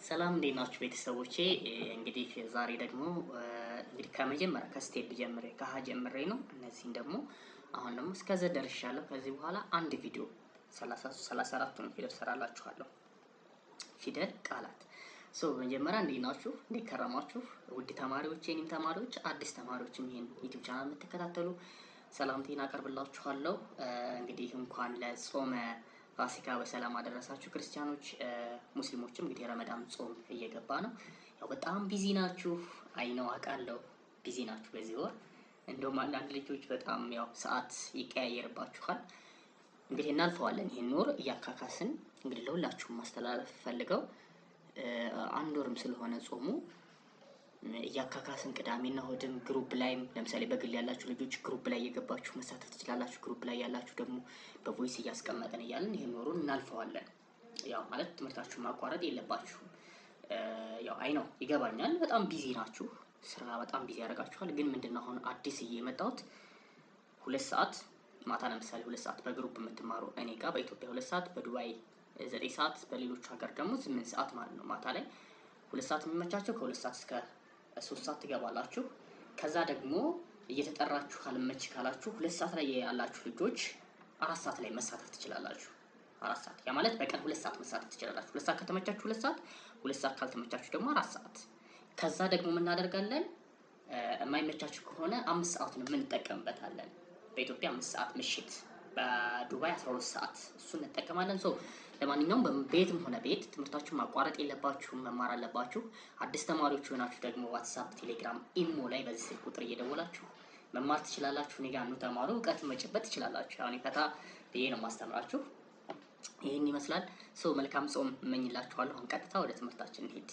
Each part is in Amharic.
ሰላም እንዴት ናችሁ ቤተሰቦቼ? እንግዲህ ዛሬ ደግሞ ከመጀመሪያ ከስቴፕ ጀምሬ ከሀ ጀምሬ ነው። እነዚህን ደግሞ አሁን ደግሞ እስከ ዘ ደርሻለሁ። ከዚህ በኋላ አንድ ቪዲዮ 34ቱን ፊደል ሰራላችኋለሁ። ፊደል ቃላት። በመጀመሪያ እንዴት ናችሁ? እንዴት ከረማችሁ? ውድ ተማሪዎች፣ የኔም ተማሪዎች፣ አዲስ ተማሪዎችም ይሄን ዩቲዩብ ቻናል የምትከታተሉ ሰላምቴን አቀርብላችኋለሁ። እንግዲህ እንኳን ለጾመ ፋሲካ በሰላም አደረሳችሁ ክርስቲያኖች። ሙስሊሞችም እንግዲህ ረመዳን ጾም እየገባ ነው። ያው በጣም ቢዚ ናችሁ፣ አይነው አውቃለሁ፣ ቢዚ ናችሁ በዚህ ወር። እንደውም አንዳንድ ልጆች በጣም ያው ሰዓት ይቀያየርባችኋል። እንግዲህ እናልፈዋለን ይሄን ወር እያካካስን። እንግዲህ ለሁላችሁም ማስተላለፍ ፈልገው አንድ ወርም ስለሆነ ጾሙ እያካካስን ቅዳሜና እሑድም ግሩፕ ላይም ለምሳሌ በግል ያላችሁ ልጆች ግሩፕ ላይ እየገባችሁ መሳተፍ ትችላላችሁ። ግሩፕ ላይ ያላችሁ ደግሞ በቮይስ እያስቀመጠን እያልን ይሄን ወሩን እናልፈዋለን። ያው ማለት ትምህርታችሁን ማቋረጥ የለባችሁም። ያው አይ ነው ይገባኛል፣ በጣም ቢዚ ናችሁ፣ ስራ በጣም ቢዚ ያደርጋችኋል። ግን ምንድነው አሁን አዲስ እየመጣሁት 2 ሰዓት ማታ ለምሳሌ 2 ሰዓት በግሩፕ የምትማሩ እኔ ጋር በኢትዮጵያ 2 ሰዓት፣ በዱባይ 9 ሰዓት፣ በሌሎች ሀገር ደግሞ 8 ሰዓት ማለት ነው። ማታ ላይ 2 ሰዓት የሚመቻቸው ከ2 ሰዓት እስከ 3 ሰዓት ትገባላችሁ። ከዛ ደግሞ እየተጠራችሁ ካልመች ካላችሁ 2 ሰዓት ላይ ያላችሁ ልጆች 4 ሰዓት ላይ መሳተፍ ትችላላችሁ። 4 ሰዓት ያ ማለት በቀን 2 ሰዓት መሳተፍ ትችላላችሁ። 2 ሰዓት ከተመቻችሁ 2 ሰዓት፣ 2 ሰዓት ካልተመቻችሁ ደግሞ 4 ሰዓት። ከዛ ደግሞ ምን እናደርጋለን? የማይመቻችሁ ከሆነ 5 ሰዓቱን እንጠቀምበታለን። በኢትዮጵያ 5 ሰዓት ምሽት፣ በዱባይ 12 ሰዓት እሱን እንጠቀማለን። ለማንኛውም በቤትም ሆነ ቤት ትምህርታችሁን ማቋረጥ የለባችሁም፣ መማር አለባችሁ። አዲስ ተማሪዎች ሆናችሁ ደግሞ ዋትስአፕ፣ ቴሌግራም፣ ኢሞ ላይ በዚህ ስልክ ቁጥር እየደወላችሁ መማር ትችላላችሁ። እኔ ጋር ኑ ተማሩ፣ እውቀት መጨበጥ ትችላላችሁ። አሁን ፈታ ብዬ ነው ማስተምራችሁ። ይሄን ይመስላል። መልካም ጾም እመኝላችኋለሁ። አሁን ቀጥታ ወደ ትምህርታችን እንሂድ።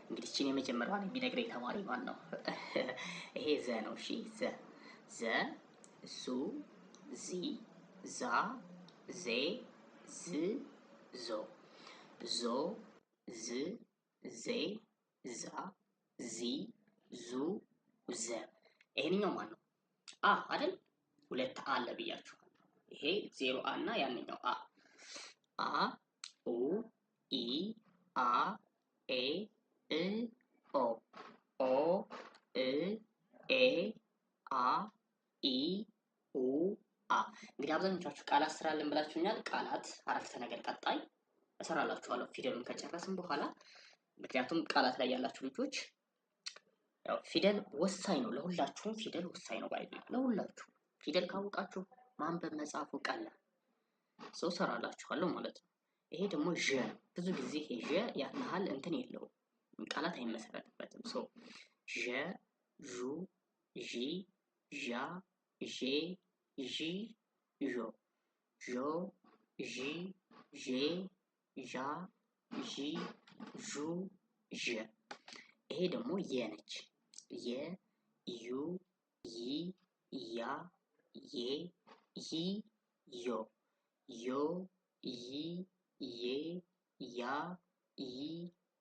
እንግዲህ እቺን የመጀመሪያዋን የሚነግረኝ ተማሪ ማን ነው? ይሄ ዘ ነው። እሺ ዘ፣ ዙ፣ ዚ፣ ዛ፣ ዜ፣ ዝ፣ ዞ፣ ዞ፣ ዝ፣ ዜ፣ ዛ፣ ዚ፣ ዙ፣ ዘ። ይሄንኛው ማን ነው? አ አይደል? 2 አ አለ ብያችኋል። ይሄ 0 አ እና ያንኛው አ። አ፣ ኡ፣ ኢ፣ አ፣ ኤ፣ እ፣ ኦ፣ ኦ፣ እ፣ ኤ፣ አ፣ ኢ፣ ኡ፣ አ። እንግዲህ አብዛኞቻችሁ ቃላት ስራልን ብላችሁኛል። ቃላት አረፍተ ነገር ቀጣይ እሰራላችኋለሁ ፊደሉን ከጨረስን በኋላ። ምክንያቱም ቃላት ላይ ያላችሁ ልጆች ያው ፊደል ወሳኝ ነው፣ ለሁላችሁም ፊደል ወሳኝ ነው። ባይዘ ለሁላችሁ ፊደል ካወቃችሁ ማንበብ መጻፉ ቀላል እሰራላችኋለሁ ማለት ነው። ይሄ ደግሞ ዠ ነው። ብዙ ጊዜ ይሄ ዠ ያን ያህል እንትን የለውም፣ ቃላት አይመሰረትበትም። ዠ፣ ዡ፣ ዢ፣ ዣ፣ ዤ፣ ዢ፣ ዦ፣ ዦ፣ ዢ፣ ዤ፣ ዣ፣ ዢ፣ ዡ፣ ዠ። ይሄ ደግሞ የ ነች። የ፣ ዩ፣ ይ፣ ያ፣ ዬ፣ ይ፣ ዮ፣ ዮ፣ ይ፣ ዬ፣ ያ፣ ይ፣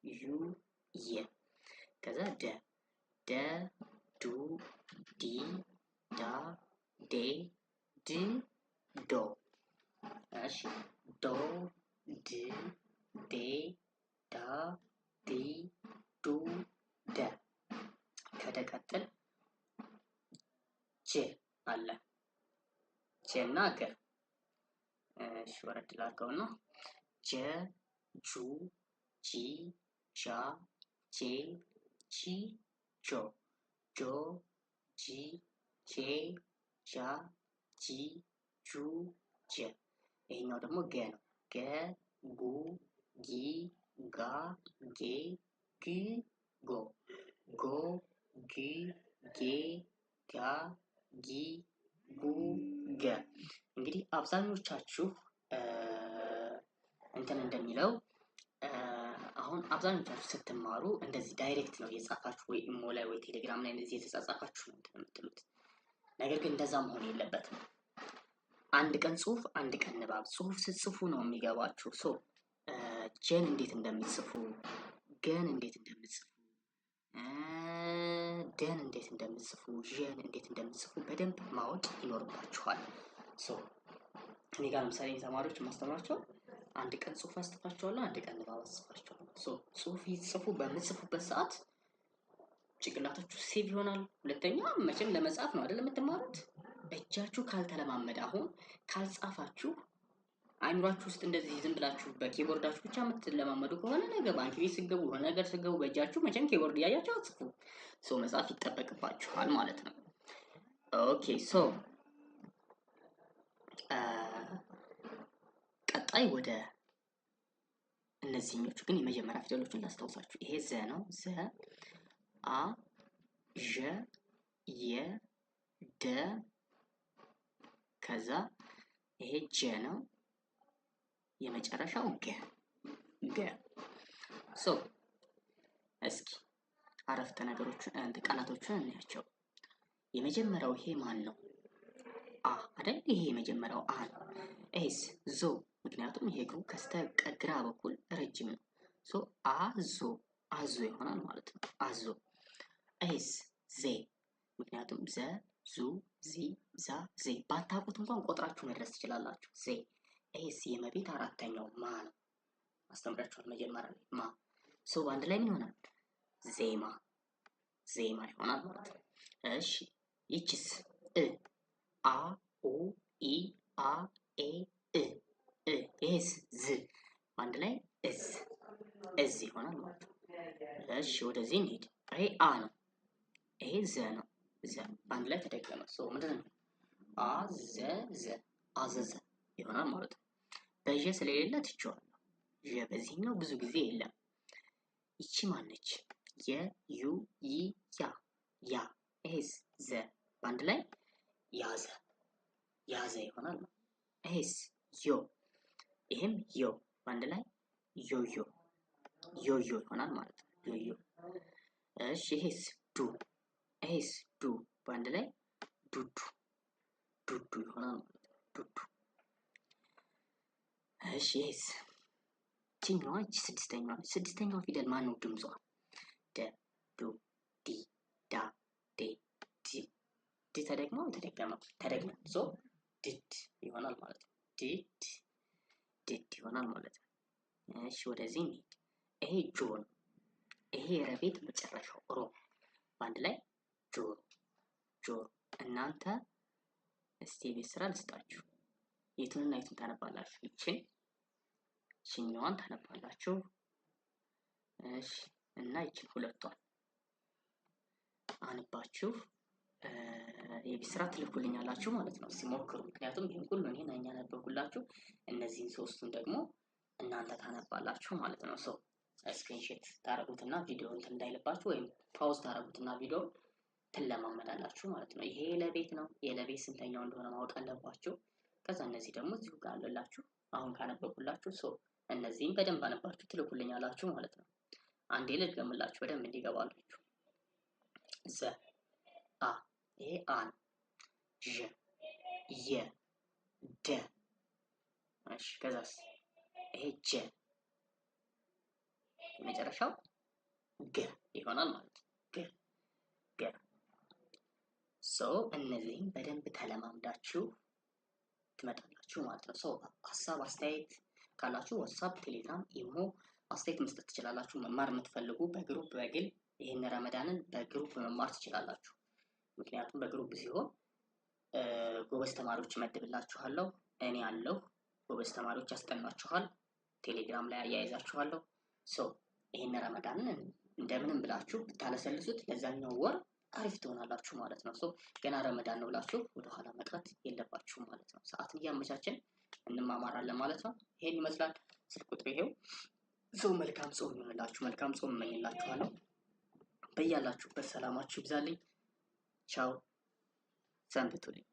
ዩ፣ የ። ከዛ ደ፣ ደ፣ ዱ፣ ዲ፣ ዳ፣ ዴ፣ ድ፣ ዶ። እሺ ዶ፣ ድ፣ ዴ፣ ዳ፣ ዲ፣ ዱ፣ ደ። ከደ ቀጥል ጀ አለ። ጀ እና ገ። እሺ ወረድ ላድርገውና ጀ፣ ጁ፣ ጂ፣ ጃ፣ ጄ፣ ጂ፣ ጆ፣ ጆ፣ ጂ፣ ጄ፣ ጃ፣ ጂ፣ ጁ፣ ጀ። ይሄኛው ደግሞ ገ ነው። ገ፣ ጉ፣ ጊ፣ ጋ፣ ጌ፣ ግ፣ ጎ፣ ጎ፣ ጊ፣ ጌ፣ ጋ፣ ጊ፣ ጉ፣ ገ። እንግዲህ አብዛኞቻችሁ እንትን እንደሚለው አሁን አብዛኞቻችሁ ስትማሩ እንደዚህ ዳይሬክት ነው የጻፋችሁ፣ ወይ ኢሞ ላይ ወይ ቴሌግራም ላይ እንደዚህ የተጻጻፋችሁ ነው እንትን የምትሉት። ነገር ግን እንደዛ መሆን የለበትም። አንድ ቀን ጽሁፍ፣ አንድ ቀን ንባብ። ጽሁፍ ስትጽፉ ነው የሚገባችሁ። ጀን እንዴት እንደምትጽፉ፣ ገን እንዴት እንደምትጽፉ፣ ደን እንዴት እንደምትጽፉ፣ ዠን እንዴት እንደምትጽፉ በደንብ ማወቅ ይኖርባችኋል። እኔ ጋር ለምሳሌ ተማሪዎች ማስተምራቸው አንድ ቀን ጽሁፍ አስጽፋችኋለሁ፣ አንድ ቀን ንባብ አስጽፋችኋለሁ። ጽሁፍ ጽፉ በምትጽፉበት ሰዓት ጭንቅላታችሁ ሴቭ ይሆናል። ሁለተኛ መቼም ለመጻፍ ነው አይደል የምትማሩት። እጃችሁ ካልተለማመደ አሁን ካልጻፋችሁ አይምሯችሁ ውስጥ እንደዚህ ዝም ብላችሁ በኪቦርዳችሁ ብቻ የምትለማመዱ ከሆነ ነገ ባንክ ቤት ስገቡ የሆነ ነገር ስገቡ በእጃችሁ መቼም ኪቦርድ እያያችሁ አትጽፉ። መጻፍ ይጠበቅባችኋል ማለት ነው። ኦኬ ቀጣይ ወደ እነዚህኞቹ ግን የመጀመሪያ ፊደሎችን ላስታውሳችሁ። ይሄ ዘ ነው። ዘ፣ አ፣ ዠ፣ የ፣ ደ፣ ከዛ ይሄ ጀ ነው። የመጨረሻው ገ። እስኪ አረፍተ ነገሮችን ቃላቶችን እናያቸው። የመጀመሪያው ይሄ ማን ነው? አ አይደል? ይሄ የመጀመሪያው አ ነው። ኤስ ዞ፣ ምክንያቱም ይሄ እግሩ ከስተግራ በኩል ረጅም ነው። አዞ ይሆናል ማለት ነው። አዞ። ኤስ ዜ፣ ምክንያቱም ዘ፣ ዙ፣ ዚ፣ ዛ፣ ዜ ባታውቁት እንኳን ቆጥራችሁ መድረስ ትችላላችሁ። ዜ። ኤስ የመቤት አራተኛው ማ ነው። አስተምራችኋል መጀመሪያ ላይ ማ። በአንድ ላይ ምን ይሆናል? ዜማ ይሆናል ማለት ነው። እሺ ይችስ እ፣ አ፣ ኡ፣ ኢ፣ አ፣ ኤ፣ እ፣ ይሄስ ዝ፣ በአንድ ላይ እዝ ይሆናል ማለት ነው። እሺ ወደዚህ እንሂድ። ይሄ አ ነው። ይሄ ዘ ነው። ዘ በአንድ ላይ ተደገመ። ምንድን ነው? አዘዘ፣ አዘዘ ይሆናል ማለት ነው። በዠ ስለሌለ ትቼዋለሁ። ዠ በዚህኛው ብዙ ጊዜ የለም። ይቺ ማነች? የ፣ ዩ፣ ይ፣ ያ፣ ያ። ይሄስ ዘ፣ በአንድ ላይ ያዘ ይሆናል። ይሄስ ዮ፣ ይሄም ዮ፣ በአንድ ላይ ዮዮ ይሆናል ማለት ነው። ዮዮ። እሺ ይሄስ ዱ፣ ይሄስ ዱ፣ በአንድ ላይ ዱዱ ይሆናል ማለት ነው። ዱዱ። እሺ ይሄስ ችኛዋ ስድስተኛዋ ፊደል ማን ነው ድምጿ? ደ፣ ዱ፣ ዲ፣ ዳ፣ ዴ፣ ዲ። ዲ ተደግሞ ተደግሞ ድድ ይሆናል ማለት ነው። ድድ ይሆናል ማለት ነው። እሺ ወደዚህ እንሂድ። ይሄ ጆ ነው። ይሄ የረቤት መጨረሻው ሮ፣ በአንድ ላይ ጆሮ። እናንተ እስቲ ቤት ስራ ልስጣችሁ። የቱንና የቱን ታነባላችሁ? ይችኛዋን ታነባላችሁ። እሺ እና ይችን ሁለቷን አንባችሁ የቤት ስራ ትልኩልኛላችሁ ማለት ነው። ሲሞክሩ፣ ምክንያቱም ይሄን ሁሉ እኔ ነኝ ያነበብኩላችሁ። እነዚህን ሶስቱን ደግሞ እናንተ ታነባላችሁ ማለት ነው። ስክሪንሾት ታረጉትና ቪዲዮ እንትን እንዳይልባችሁ ወይም ፓውዝ ታረጉትና ቪዲዮ ትለማመዳላችሁ ማለት ነው። ይሄ ለቤት ነው። የለቤት ስንተኛው እንደሆነ ማወቅ አለባችሁ። ከዛ እነዚህ ደግሞ እዚሁ ጋር አለላችሁ አሁን ካነበብኩላችሁ። እነዚህን በደንብ አነባችሁ ትልኩልኛላችሁ ማለት ነው። አንዴ ልድገምላችሁ በደንብ እንዲገባላችሁ። ዘ፣ አ፣ ይሄ አ ነው። ዠ፣ የ፣ ደ። እሺ ከዛስ ይሄ ጀ፣ የመጨረሻው ገ ይሆናል ማለት ነው። ገ። እነዚህን በደንብ ተለማምዳችሁ ትመጣላችሁ ማለት ነው። ሀሳብ አስተያየት ካላችሁ ዋትስአፕ፣ ቴሌግራም፣ ኢሞ አስተያየት መስጠት ትችላላችሁ። መማር የምትፈልጉ በግሩፕ በግል ይህን ረመዳንን በግሩፕ መማር ትችላላችሁ። ምክንያቱም በግሩፕ ሲሆን ጎበዝ ተማሪዎች እመድብላችኋለሁ። እኔ ያለሁ ጎበዝ ተማሪዎች ያስጠናችኋል። ቴሌግራም ላይ አያይዛችኋለሁ። ይህን ረመዳንን እንደምንም ብላችሁ ብታለሰልሱት ለዛኛው ወር አሪፍ ትሆናላችሁ ማለት ነው። ገና ረመዳን ነው ብላችሁ ወደኋላ መቅረት የለባችሁ ማለት ነው። ሰዓትን እያመቻችን እንማማራለን ማለት ነው። ይሄን ይመስላል። ስልክ ቁጥር ይሄው። መልካም ጾም ይሆንላችሁ። መልካም ጾም እመኝላችኋለሁ። በያላችሁበት ሰላማችሁ ይብዛልኝ። ቻው፣ ሰንብቱልኝ።